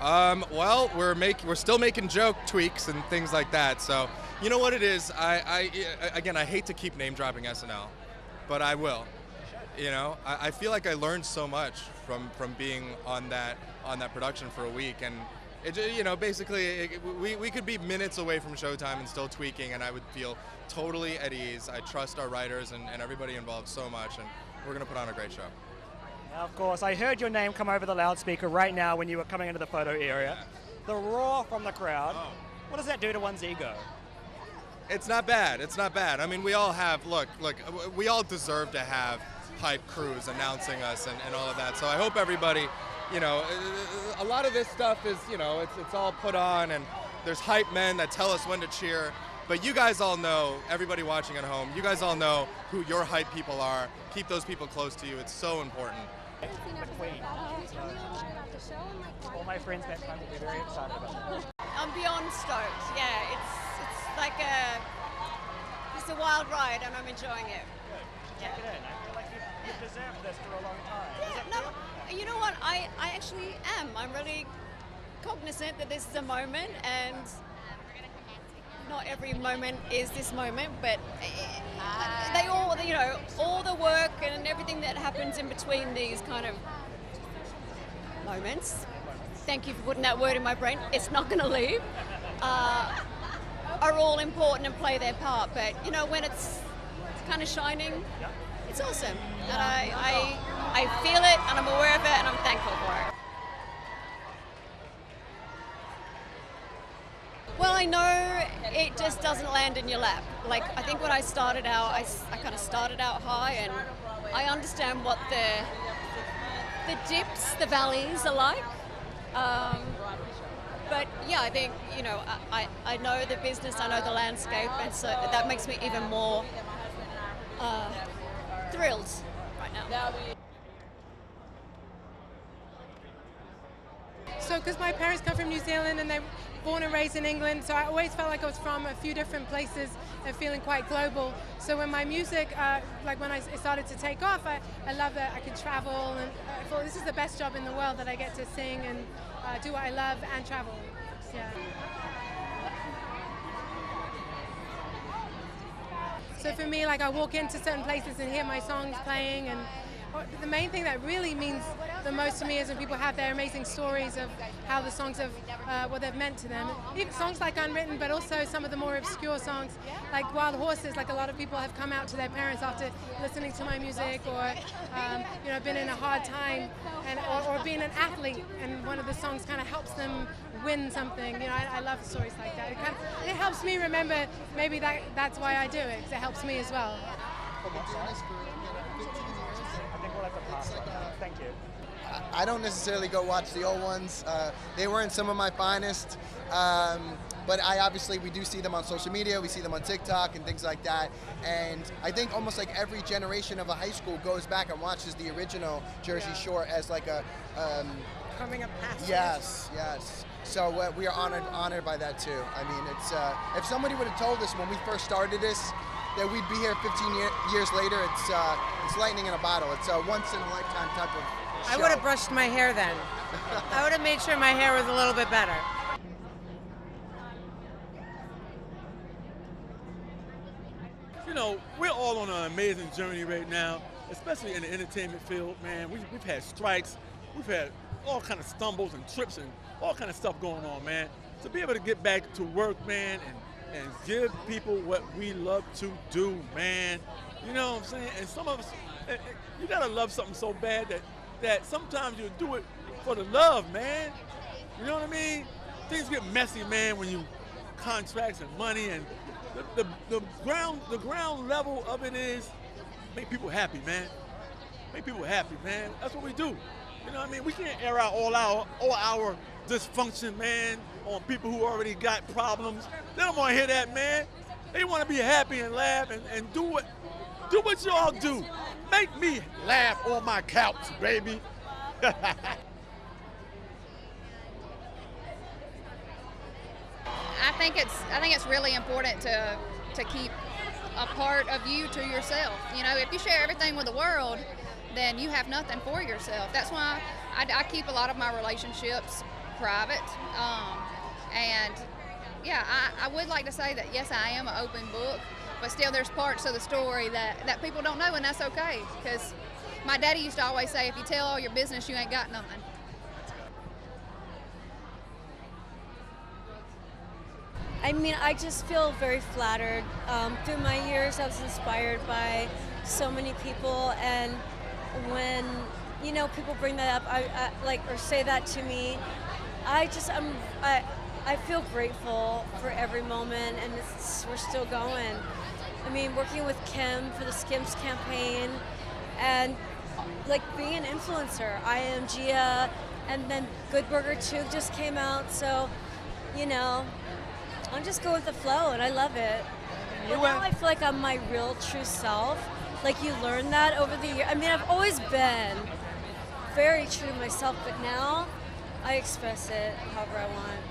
Well, we're still making joke tweaks and things like that. So, you know what it is? Again, I hate to keep name dropping SNL, but I will. You know, I feel like I learned so much from being on that production for a week, and basically we could be minutes away from showtime and still tweaking, and I would feel totally at ease. I trust our writers and everybody involved so much, and we're gonna put on a great show. Now, of course, I heard your name come over the loudspeaker right now when you were coming into the photo area. Yeah. The roar from the crowd. Oh. What does that do to one's ego? It's not bad. It's not bad. I mean, we all have, look, we all deserve to have hype crews announcing us and all of that. So I hope everybody, a lot of this stuff is, it's all put on, and there's hype men that tell us when to cheer. But you guys all know, everybody watching at home, you guys all know who your hype people are. Keep those people close to you. It's so important. All my friends next time will be very excited about it. I'm beyond stoked. Yeah, it's like it's a wild ride, and I'm enjoying it. Check it in. I feel like you've deserved this for a long time. Yeah, no, you know what? I actually am. I'm really cognizant that this is a moment, and not every moment is this moment, but they all, all the work and everything that happens in between these kind of moments. Thank you for putting that word in my brain. It's not going to leave. Are all important and play their part, but when it's kind of shining, it's awesome, and I feel it, and I'm aware of it, and I'm thankful for it. Well, I know it just doesn't land in your lap. Like, I think when I started out, I kind of started out high, and I understand what the dips, the valleys are like. But yeah, I think, I know the business, I know the landscape, and so that makes me even more thrilled right now. So, because my parents come from New Zealand and they're born and raised in England, so I always felt like I was from a few different places and feeling quite global. So when my music, like when it started to take off, I love that I could travel, and I thought this is the best job in the world, that I get to sing and do what I love and travel. Yeah. So for me, like, I walk into certain places and hear my songs playing, and the main thing that really means the most to me is when people have their amazing stories of how the songs have, what they've meant to them. Even songs like Unwritten, but also some of the more obscure songs, like Wild Horses. Like, a lot of people have come out to their parents after listening to my music, or been in a hard time, and or being an athlete, and one of the songs kind of helps them win something. I love stories like that. It helps me remember maybe that's why I do it, because it helps me as well. Thank you. I don't necessarily go watch the old ones. They weren't some of my finest, but we do see them on social media. We see them on TikTok and things like that. And I think almost like every generation of a high school goes back and watches the original Jersey Shore as like a Coming up past. Yes. So we are honored by that too. I mean, it's if somebody would have told us when we first started this that we'd be here 15 years later, it's lightning in a bottle. It's a once-in-a-lifetime type of show. I would have brushed my hair then. I would have made sure my hair was a little bit better. We're all on an amazing journey right now, especially in the entertainment field, man. We've had strikes, we've had all kind of stumbles and trips and all kind of stuff going on, man. To be able to get back to work, man, and give people what we love to do, man. You know what I'm saying? And some of us, you gotta love something so bad that sometimes you do it for the love, man. You know what I mean? Things get messy, man, when you contracts and money, and the ground level of it is make people happy, man. Make people happy, man. That's what we do. You know what I mean? We can't air out all our dysfunction, man, on people who already got problems. They don't want to hear that, man. They want to be happy and laugh and do what y'all do. Make me laugh on my couch, baby. I think it's really important to keep a part of you to yourself. If you share everything with the world, then you have nothing for yourself. That's why I keep a lot of my relationships private. And yeah, I would like to say that yes, I am an open book, but still there's parts of the story that people don't know, and that's okay. Because my daddy used to always say, if you tell all your business, you ain't got nothing. I mean, I just feel very flattered. Through my years, I was inspired by so many people, and when people bring that up, I like or say that to me, I feel grateful for every moment, and we're still going. I mean, working with Kim for the Skims campaign, and like being an influencer. I am Gia, and then Good Burger 2 just came out, so I'm just going with the flow, and I love it. And now I feel like I'm my real, true self. Like, you learn that over the years. I mean, I've always been very true to myself, but now I express it however I want.